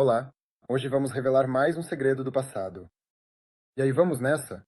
Olá, hoje vamos revelar mais um segredo do passado. E aí, vamos nessa?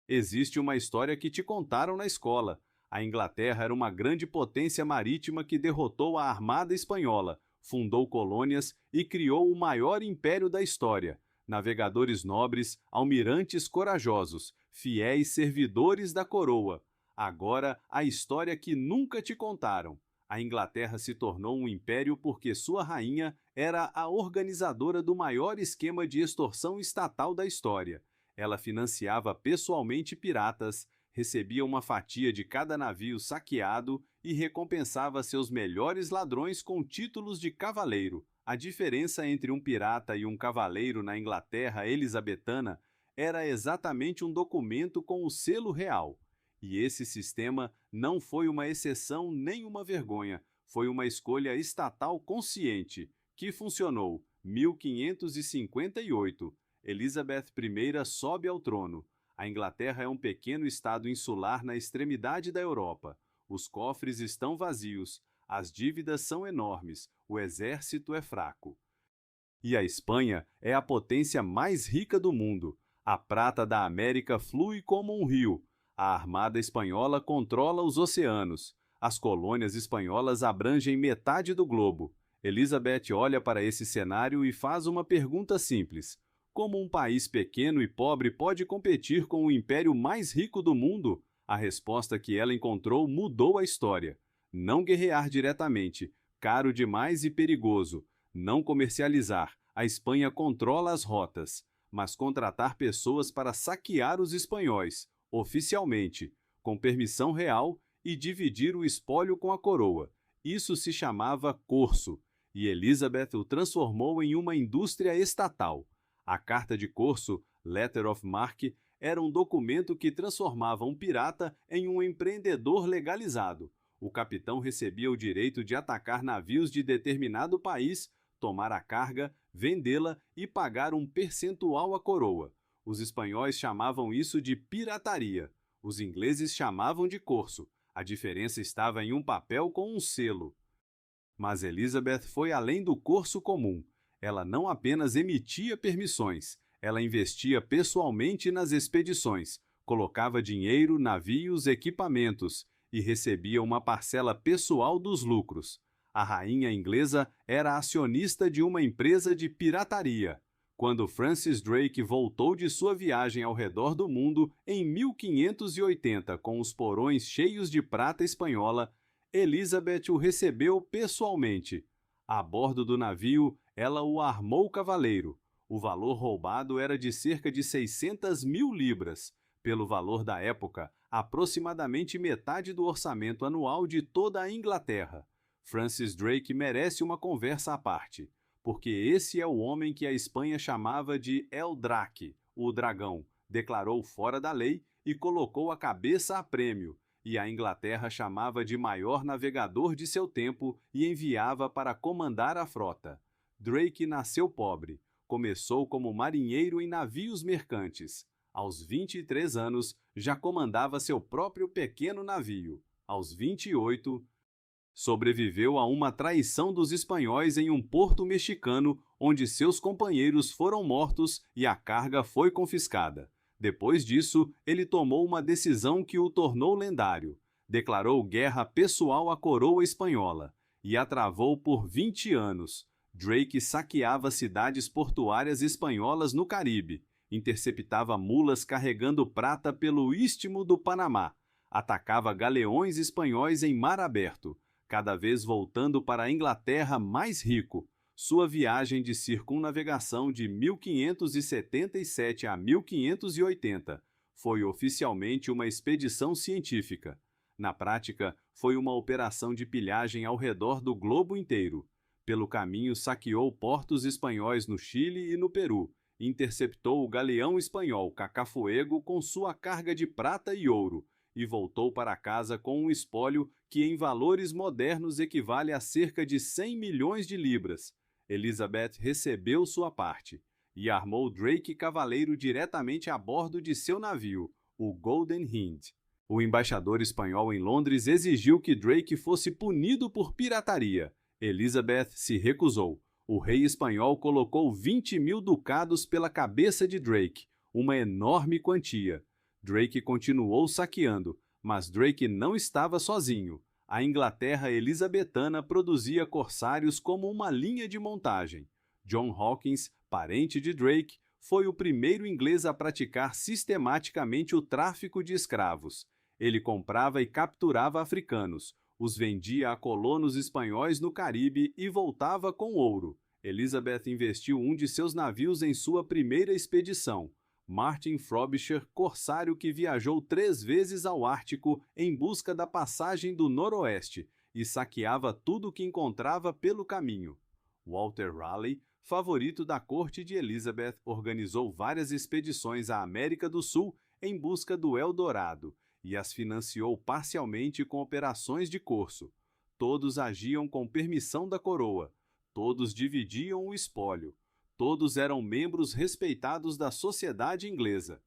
Existe uma história que te contaram na escola. A Inglaterra era uma grande potência marítima que derrotou a Armada Espanhola, fundou colônias e criou o maior império da história. Navegadores nobres, almirantes corajosos, fiéis servidores da coroa. Agora, a história que nunca te contaram. A Inglaterra se tornou um império porque sua rainha era a organizadora do maior esquema de extorsão estatal da história. Ela financiava pessoalmente piratas, recebia uma fatia de cada navio saqueado e recompensava seus melhores ladrões com títulos de cavaleiro. A diferença entre um pirata e um cavaleiro na Inglaterra elisabetana era exatamente um documento com o selo real. E esse sistema não foi uma exceção nem uma vergonha, foi uma escolha estatal consciente, que funcionou. 1558. Elizabeth I sobe ao trono. A Inglaterra é um pequeno estado insular na extremidade da Europa. Os cofres estão vazios, as dívidas são enormes, o exército é fraco. E a Espanha é a potência mais rica do mundo. A prata da América flui como um rio. A Armada Espanhola controla os oceanos. As colônias espanholas abrangem metade do globo. Elizabeth olha para esse cenário e faz uma pergunta simples: como um país pequeno e pobre pode competir com o império mais rico do mundo? A resposta que ela encontrou mudou a história. Não guerrear diretamente, caro demais e perigoso. Não comercializar, a Espanha controla as rotas. Mas contratar pessoas para saquear os espanhóis, oficialmente, com permissão real, e dividir o espólio com a coroa. Isso se chamava corso, e Elizabeth o transformou em uma indústria estatal. A carta de corso, Letter of Marque, era um documento que transformava um pirata em um empreendedor legalizado. O capitão recebia o direito de atacar navios de determinado país, tomar a carga, vendê-la e pagar um percentual à coroa. Os espanhóis chamavam isso de pirataria. Os ingleses chamavam de corso. A diferença estava em um papel com um selo. Mas Elizabeth foi além do corso comum. Ela não apenas emitia permissões, ela investia pessoalmente nas expedições, colocava dinheiro, navios, equipamentos e recebia uma parcela pessoal dos lucros. A rainha inglesa era acionista de uma empresa de pirataria. Quando Francis Drake voltou de sua viagem ao redor do mundo em 1580 com os porões cheios de prata espanhola, Elizabeth o recebeu pessoalmente. A bordo do navio, ela o armou cavaleiro. O valor roubado era de cerca de 600 mil libras. Pelo valor da época, aproximadamente metade do orçamento anual de toda a Inglaterra. Francis Drake merece uma conversa à parte, porque esse é o homem que a Espanha chamava de El Draque, o dragão, declarou fora da lei e colocou a cabeça a prêmio, e a Inglaterra chamava de maior navegador de seu tempo e enviava para comandar a frota. Drake nasceu pobre, começou como marinheiro em navios mercantes. Aos 23 anos, já comandava seu próprio pequeno navio. Aos 28, sobreviveu a uma traição dos espanhóis em um porto mexicano, onde seus companheiros foram mortos e a carga foi confiscada. Depois disso, ele tomou uma decisão que o tornou lendário. Declarou guerra pessoal à coroa espanhola e a travou por 20 anos. Drake saqueava cidades portuárias espanholas no Caribe, interceptava mulas carregando prata pelo Istmo do Panamá, atacava galeões espanhóis em mar aberto, cada vez voltando para a Inglaterra mais rico. Sua viagem de circunnavegação de 1577 a 1580 foi oficialmente uma expedição científica. Na prática, foi uma operação de pilhagem ao redor do globo inteiro. Pelo caminho, saqueou portos espanhóis no Chile e no Peru, interceptou o galeão espanhol Cacafuego com sua carga de prata e ouro, e voltou para casa com um espólio que em valores modernos equivale a cerca de 100 milhões de libras. Elizabeth recebeu sua parte e armou Drake Cavaleiro diretamente a bordo de seu navio, o Golden Hind. O embaixador espanhol em Londres exigiu que Drake fosse punido por pirataria. Elizabeth se recusou. O rei espanhol colocou 20.000 ducados pela cabeça de Drake, uma enorme quantia. Drake continuou saqueando, mas Drake não estava sozinho. A Inglaterra elisabetana produzia corsários como uma linha de montagem. John Hawkins, parente de Drake, foi o primeiro inglês a praticar sistematicamente o tráfico de escravos. Ele comprava e capturava africanos, os vendia a colonos espanhóis no Caribe e voltava com ouro. Elizabeth investiu um de seus navios em sua primeira expedição. Martin Frobisher, corsário que viajou 3 vezes ao Ártico em busca da passagem do Noroeste e saqueava tudo o que encontrava pelo caminho. Walter Raleigh, favorito da corte de Elizabeth, organizou várias expedições à América do Sul em busca do Eldorado e as financiou parcialmente com operações de corso. Todos agiam com permissão da coroa, todos dividiam o espólio. Todos eram membros respeitados da sociedade inglesa.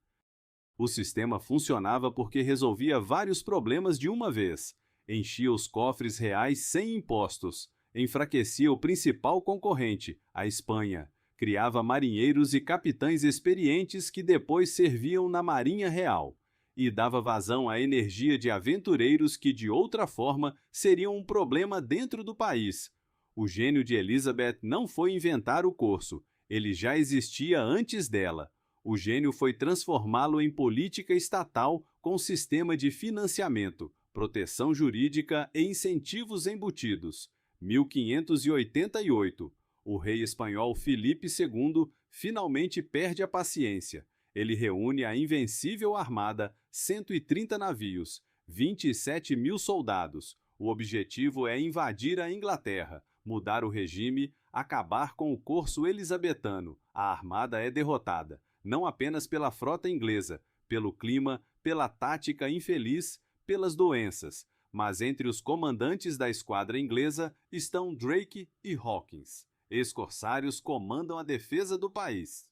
O sistema funcionava porque resolvia vários problemas de uma vez. Enchia os cofres reais sem impostos. Enfraquecia o principal concorrente, a Espanha. Criava marinheiros e capitães experientes que depois serviam na Marinha Real. E dava vazão à energia de aventureiros que, de outra forma, seriam um problema dentro do país. O gênio de Elizabeth não foi inventar o corso. Ele já existia antes dela. O gênio foi transformá-lo em política estatal com sistema de financiamento, proteção jurídica e incentivos embutidos. 1588. O rei espanhol Filipe II finalmente perde a paciência. Ele reúne a invencível armada, 130 navios, 27.000 soldados. O objetivo é invadir a Inglaterra, mudar o regime, acabar com o corso elisabetano. A armada é derrotada, não apenas pela frota inglesa, pelo clima, pela tática infeliz, pelas doenças, mas entre os comandantes da esquadra inglesa estão Drake e Hawkins. Ex-corsários comandam a defesa do país.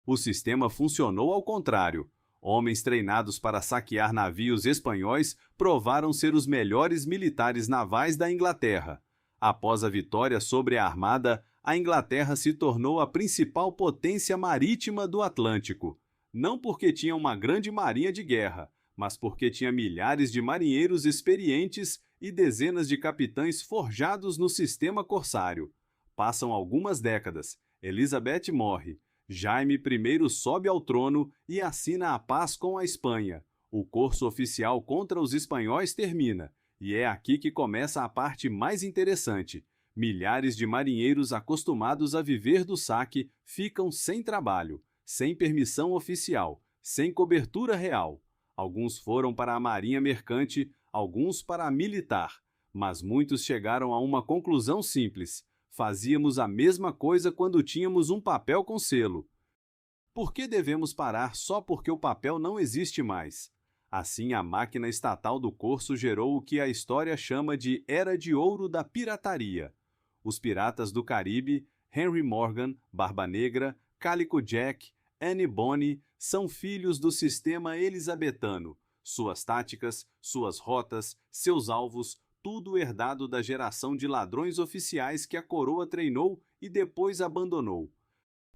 O sistema funcionou ao contrário. Homens treinados para saquear navios espanhóis provaram ser os melhores militares navais da Inglaterra. Após a vitória sobre a Armada, a Inglaterra se tornou a principal potência marítima do Atlântico. Não porque tinha uma grande marinha de guerra, mas porque tinha milhares de marinheiros experientes e dezenas de capitães forjados no sistema corsário. Passam algumas décadas, Elizabeth morre, Jaime I sobe ao trono e assina a paz com a Espanha. O corso oficial contra os espanhóis termina. E é aqui que começa a parte mais interessante. Milhares de marinheiros acostumados a viver do saque ficam sem trabalho, sem permissão oficial, sem cobertura real. Alguns foram para a marinha mercante, alguns para a militar, mas muitos chegaram a uma conclusão simples. Fazíamos a mesma coisa quando tínhamos um papel com selo. Por que devemos parar só porque o papel não existe mais? Assim, a máquina estatal do corso gerou o que a história chama de Era de Ouro da Pirataria. Os piratas do Caribe, Henry Morgan, Barba Negra, Calico Jack, Annie Bonny, são filhos do sistema elisabetano. Suas táticas, suas rotas, seus alvos, tudo herdado da geração de ladrões oficiais que a coroa treinou e depois abandonou.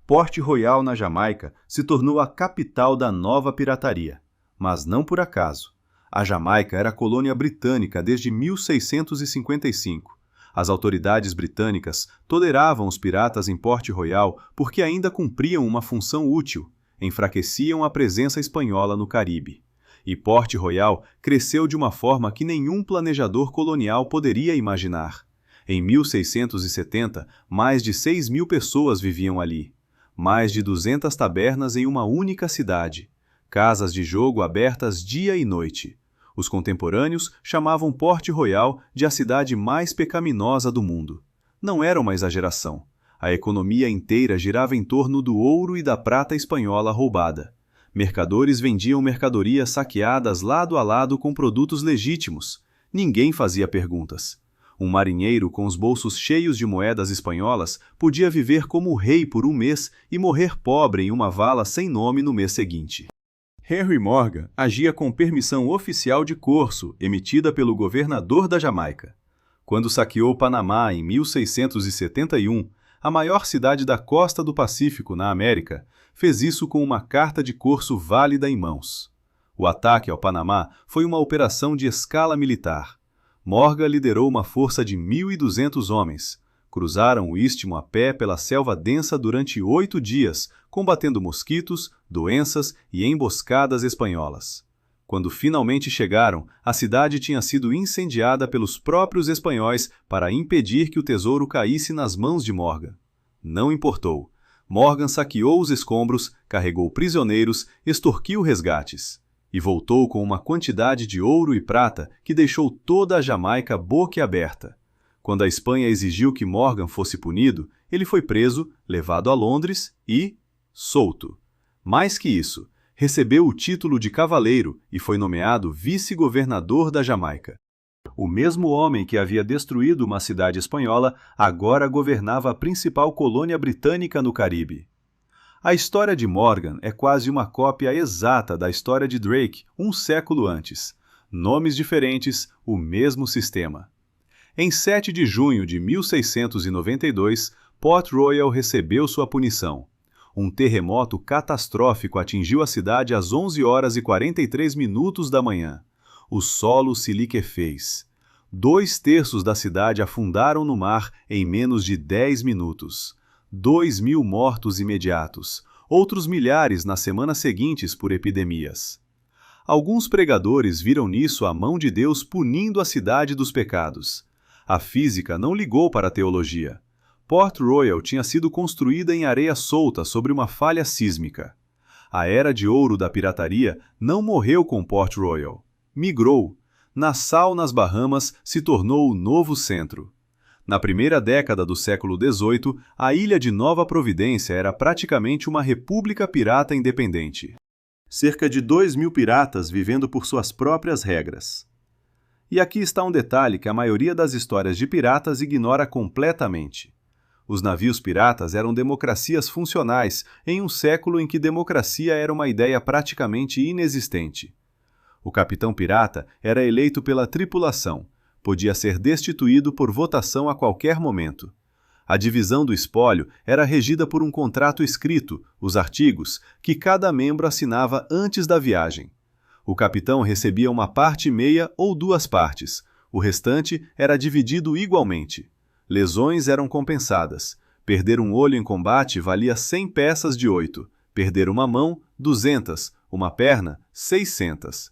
Port Royal, na Jamaica, se tornou a capital da nova pirataria. Mas não por acaso. A Jamaica era colônia britânica desde 1655. As autoridades britânicas toleravam os piratas em Port Royal porque ainda cumpriam uma função útil, enfraqueciam a presença espanhola no Caribe. E Port Royal cresceu de uma forma que nenhum planejador colonial poderia imaginar. Em 1670, mais de 6.000 pessoas viviam ali. Mais de 200 tabernas em uma única cidade. Casas de jogo abertas dia e noite. Os contemporâneos chamavam Port Royal de a cidade mais pecaminosa do mundo. Não era uma exageração. A economia inteira girava em torno do ouro e da prata espanhola roubada. Mercadores vendiam mercadorias saqueadas lado a lado com produtos legítimos. Ninguém fazia perguntas. Um marinheiro com os bolsos cheios de moedas espanholas podia viver como rei por um mês e morrer pobre em uma vala sem nome no mês seguinte. Henry Morgan agia com permissão oficial de corso, emitida pelo governador da Jamaica. Quando saqueou Panamá em 1671, a maior cidade da costa do Pacífico, na América, fez isso com uma carta de corso válida em mãos. O ataque ao Panamá foi uma operação de escala militar. Morgan liderou uma força de 1.200 homens. Cruzaram o istmo a pé pela selva densa durante 8 dias, combatendo mosquitos, doenças e emboscadas espanholas. Quando finalmente chegaram, a cidade tinha sido incendiada pelos próprios espanhóis para impedir que o tesouro caísse nas mãos de Morgan. Não importou. Morgan saqueou os escombros, carregou prisioneiros, extorquiu resgates. E voltou com uma quantidade de ouro e prata que deixou toda a Jamaica boquiaberta. Quando a Espanha exigiu que Morgan fosse punido, ele foi preso, levado a Londres e solto. Mais que isso, recebeu o título de cavaleiro e foi nomeado vice-governador da Jamaica. O mesmo homem que havia destruído uma cidade espanhola agora governava a principal colônia britânica no Caribe. A história de Morgan é quase uma cópia exata da história de Drake um século antes. Nomes diferentes, o mesmo sistema. Em 7 de junho de 1692, Port Royal recebeu sua punição. Um terremoto catastrófico atingiu a cidade às 11 horas e 43 minutos da manhã. O solo se liquefez. 2/3 da cidade afundaram no mar em menos de 10 minutos. 2.000 mortos imediatos, outros milhares nas semanas seguintes por epidemias. Alguns pregadores viram nisso a mão de Deus punindo a cidade dos pecados. A física não ligou para a teologia. Port Royal tinha sido construída em areia solta sobre uma falha sísmica. A era de ouro da pirataria não morreu com Port Royal. Migrou. Nassau, nas Bahamas, se tornou o novo centro. Na primeira década do século XVIII, a ilha de Nova Providência era praticamente uma república pirata independente. Cerca de 2.000 piratas vivendo por suas próprias regras. E aqui está um detalhe que a maioria das histórias de piratas ignora completamente. Os navios piratas eram democracias funcionais em um século em que democracia era uma ideia praticamente inexistente. O capitão pirata era eleito pela tripulação. Podia ser destituído por votação a qualquer momento. A divisão do espólio era regida por um contrato escrito, os artigos, que cada membro assinava antes da viagem. O capitão recebia uma parte e meia ou 2 partes. O restante era dividido igualmente. Lesões eram compensadas. Perder um olho em combate valia 100 peças de 8. Perder uma mão, 200. Uma perna, 600.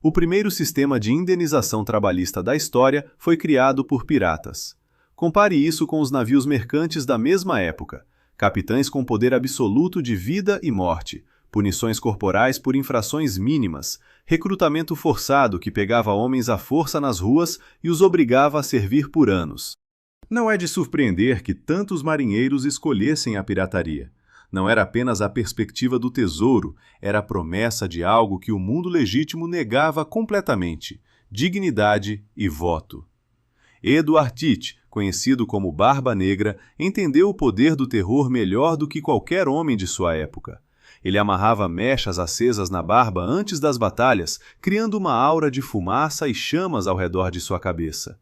O primeiro sistema de indenização trabalhista da história foi criado por piratas. Compare isso com os navios mercantes da mesma época. Capitães com poder absoluto de vida e morte, punições corporais por infrações mínimas, recrutamento forçado que pegava homens à força nas ruas e os obrigava a servir por anos. Não é de surpreender que tantos marinheiros escolhessem a pirataria. Não era apenas a perspectiva do tesouro, era a promessa de algo que o mundo legítimo negava completamente: dignidade e voto. Edward Teach, conhecido como Barba Negra, entendeu o poder do terror melhor do que qualquer homem de sua época. Ele amarrava mechas acesas na barba antes das batalhas, criando uma aura de fumaça e chamas ao redor de sua cabeça.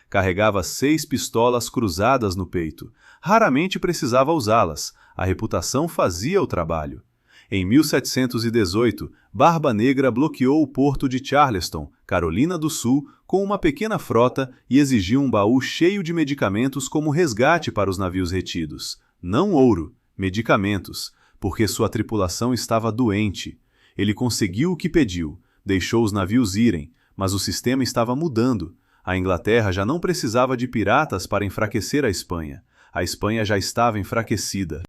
Carregava 6 pistolas cruzadas no peito. Raramente precisava usá-las. A reputação fazia o trabalho. Em 1718, Barba Negra bloqueou o porto de Charleston, Carolina do Sul, com uma pequena frota e exigiu um baú cheio de medicamentos como resgate para os navios retidos. Não ouro, medicamentos, porque sua tripulação estava doente. Ele conseguiu o que pediu, deixou os navios irem, mas o sistema estava mudando. A Inglaterra já não precisava de piratas para enfraquecer a Espanha. A Espanha já estava enfraquecida.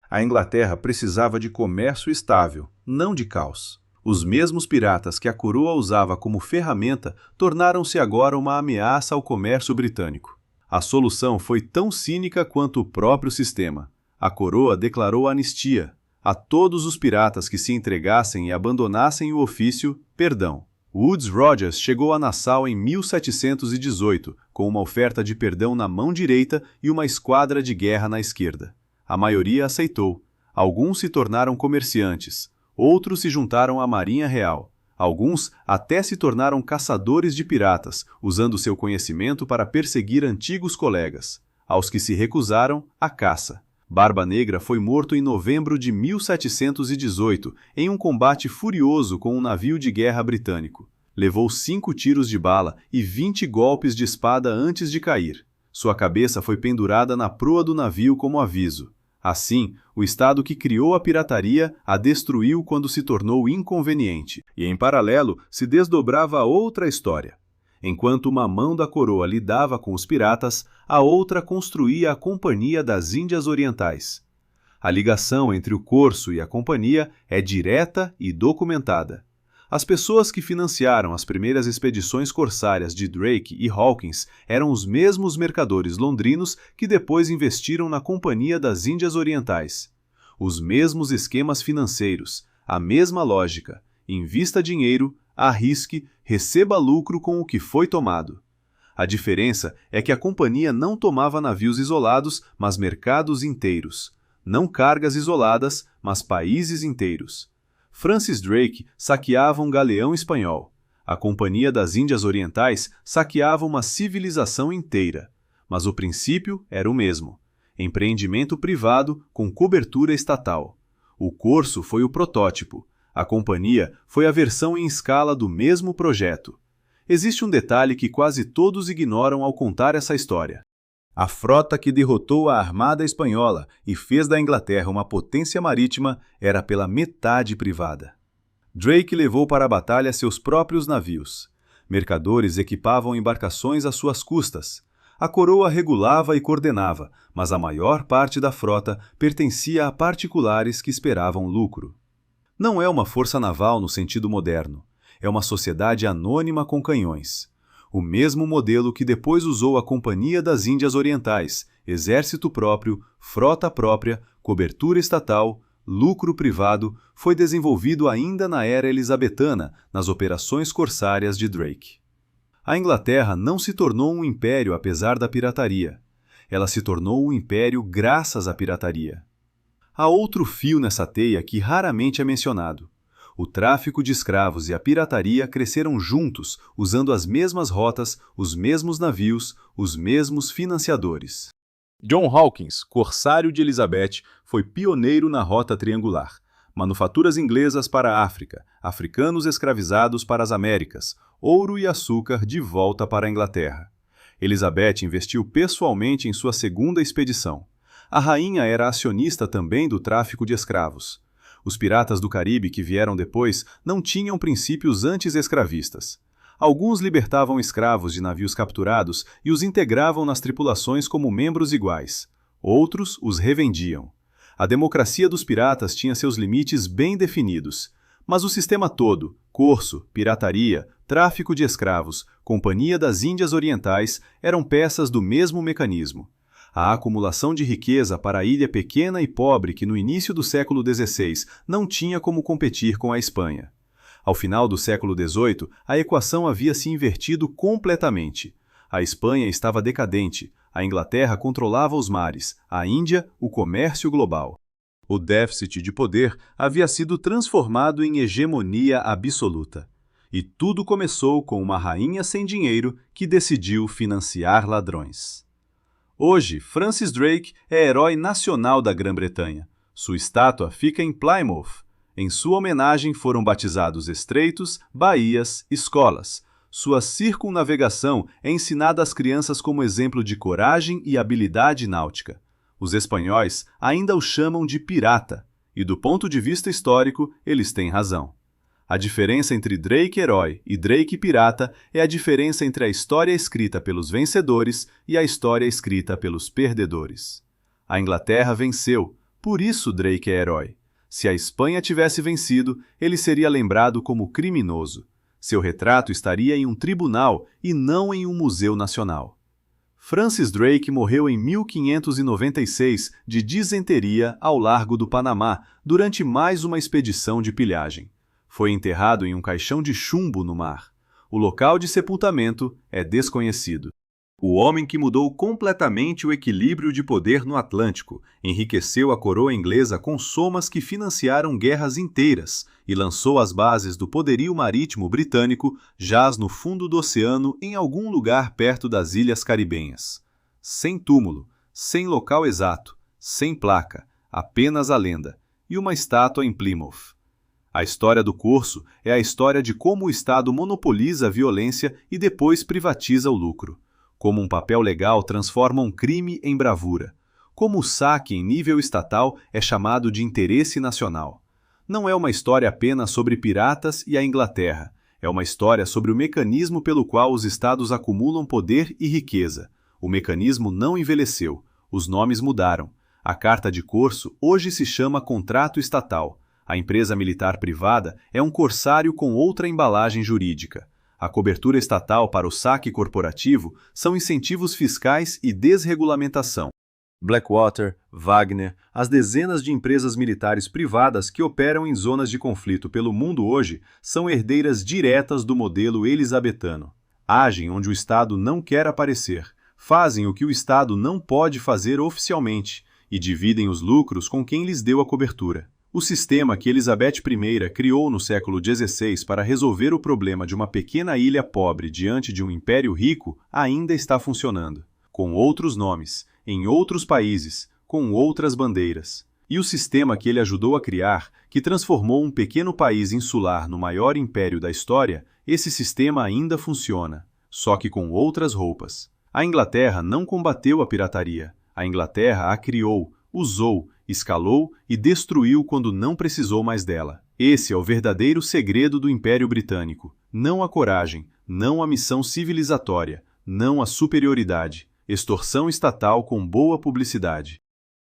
A Inglaterra precisava de comércio estável, não de caos. Os mesmos piratas que a coroa usava como ferramenta tornaram-se agora uma ameaça ao comércio britânico. A solução foi tão cínica quanto o próprio sistema. A coroa declarou anistia. A todos os piratas que se entregassem e abandonassem o ofício, perdão. Woodes Rogers chegou a Nassau em 1718, com uma oferta de perdão na mão direita e uma esquadra de guerra na esquerda. A maioria aceitou. Alguns se tornaram comerciantes. Outros se juntaram à Marinha Real. Alguns até se tornaram caçadores de piratas, usando seu conhecimento para perseguir antigos colegas. Aos que se recusaram, a caça. Barba Negra foi morto em novembro de 1718, em um combate furioso com um navio de guerra britânico. Levou 5 tiros de bala e 20 golpes de espada antes de cair. Sua cabeça foi pendurada na proa do navio como aviso. Assim, o Estado que criou a pirataria a destruiu quando se tornou inconveniente. E, em paralelo, se desdobrava outra história. Enquanto uma mão da coroa lidava com os piratas, a outra construía a Companhia das Índias Orientais. A ligação entre o corso e a companhia é direta e documentada. As pessoas que financiaram as primeiras expedições corsárias de Drake e Hawkins eram os mesmos mercadores londrinos que depois investiram na Companhia das Índias Orientais. Os mesmos esquemas financeiros, a mesma lógica: invista dinheiro, arrisque, receba lucro com o que foi tomado. A diferença é que a companhia não tomava navios isolados, mas mercados inteiros. Não cargas isoladas, mas países inteiros. Francis Drake saqueava um galeão espanhol. A Companhia das Índias Orientais saqueava uma civilização inteira. Mas o princípio era o mesmo: empreendimento privado com cobertura estatal. O corso foi o protótipo. A companhia foi a versão em escala do mesmo projeto. Existe um detalhe que quase todos ignoram ao contar essa história. A frota que derrotou a Armada Espanhola e fez da Inglaterra uma potência marítima era pela metade privada. Drake levou para a batalha seus próprios navios. Mercadores equipavam embarcações às suas custas. A coroa regulava e coordenava, mas a maior parte da frota pertencia a particulares que esperavam lucro. Não é uma força naval no sentido moderno. É uma sociedade anônima com canhões. O mesmo modelo que depois usou a Companhia das Índias Orientais: exército próprio, frota própria, cobertura estatal, lucro privado, foi desenvolvido ainda na era elisabetana, nas operações corsárias de Drake. A Inglaterra não se tornou um império apesar da pirataria. Ela se tornou um império graças à pirataria. Há outro fio nessa teia que raramente é mencionado. O tráfico de escravos e a pirataria cresceram juntos, usando as mesmas rotas, os mesmos navios, os mesmos financiadores. John Hawkins, corsário de Elizabeth, foi pioneiro na rota triangular. Manufaturas inglesas para a África, africanos escravizados para as Américas, ouro e açúcar de volta para a Inglaterra. Elizabeth investiu pessoalmente em sua segunda expedição. A rainha era acionista também do tráfico de escravos. Os piratas do Caribe que vieram depois não tinham princípios anti-escravistas. Alguns libertavam escravos de navios capturados e os integravam nas tripulações como membros iguais. Outros os revendiam. A democracia dos piratas tinha seus limites bem definidos. Mas o sistema todo, corso, pirataria, tráfico de escravos, Companhia das Índias Orientais, eram peças do mesmo mecanismo. A acumulação de riqueza para a ilha pequena e pobre que no início do século XVI não tinha como competir com a Espanha. Ao final do século XVIII, a equação havia se invertido completamente. A Espanha estava decadente, a Inglaterra controlava os mares, a Índia, o comércio global. O déficit de poder havia sido transformado em hegemonia absoluta. E tudo começou com uma rainha sem dinheiro que decidiu financiar ladrões. Hoje, Francis Drake é herói nacional da Grã-Bretanha. Sua estátua fica em Plymouth. Em sua homenagem foram batizados estreitos, baías, escolas. Sua circunnavegação é ensinada às crianças como exemplo de coragem e habilidade náutica. Os espanhóis ainda o chamam de pirata, e do ponto de vista histórico, eles têm razão. A diferença entre Drake herói e Drake pirata é a diferença entre a história escrita pelos vencedores e a história escrita pelos perdedores. A Inglaterra venceu, por isso Drake é herói. Se a Espanha tivesse vencido, ele seria lembrado como criminoso. Seu retrato estaria em um tribunal e não em um museu nacional. Francis Drake morreu em 1596 de disenteria ao largo do Panamá durante mais uma expedição de pilhagem. Foi enterrado em um caixão de chumbo no mar. O local de sepultamento é desconhecido. O homem que mudou completamente o equilíbrio de poder no Atlântico, enriqueceu a coroa inglesa com somas que financiaram guerras inteiras e lançou as bases do poderio marítimo britânico, jaz no fundo do oceano em algum lugar perto das ilhas caribenhas. Sem túmulo, sem local exato, sem placa, apenas a lenda, e uma estátua em Plymouth. A história do Corso é a história de como o Estado monopoliza a violência e depois privatiza o lucro. Como um papel legal transforma um crime em bravura. Como o saque em nível estatal é chamado de interesse nacional. Não é uma história apenas sobre piratas e a Inglaterra. É uma história sobre o mecanismo pelo qual os estados acumulam poder e riqueza. O mecanismo não envelheceu. Os nomes mudaram. A Carta de Corso hoje se chama Contrato Estatal. A empresa militar privada é um corsário com outra embalagem jurídica. A cobertura estatal para o saque corporativo são incentivos fiscais e desregulamentação. Blackwater, Wagner, as dezenas de empresas militares privadas que operam em zonas de conflito pelo mundo hoje são herdeiras diretas do modelo elisabetano. Agem onde o Estado não quer aparecer, fazem o que o Estado não pode fazer oficialmente e dividem os lucros com quem lhes deu a cobertura. O sistema que Elizabeth I criou no século XVI para resolver o problema de uma pequena ilha pobre diante de um império rico ainda está funcionando, com outros nomes, em outros países, com outras bandeiras. E o sistema que ele ajudou a criar, que transformou um pequeno país insular no maior império da história, esse sistema ainda funciona, só que com outras roupas. A Inglaterra não combateu a pirataria. A Inglaterra a criou, usou, escalou e destruiu quando não precisou mais dela. Esse é o verdadeiro segredo do Império Britânico. Não a coragem, não a missão civilizatória, não a superioridade. Extorsão estatal com boa publicidade.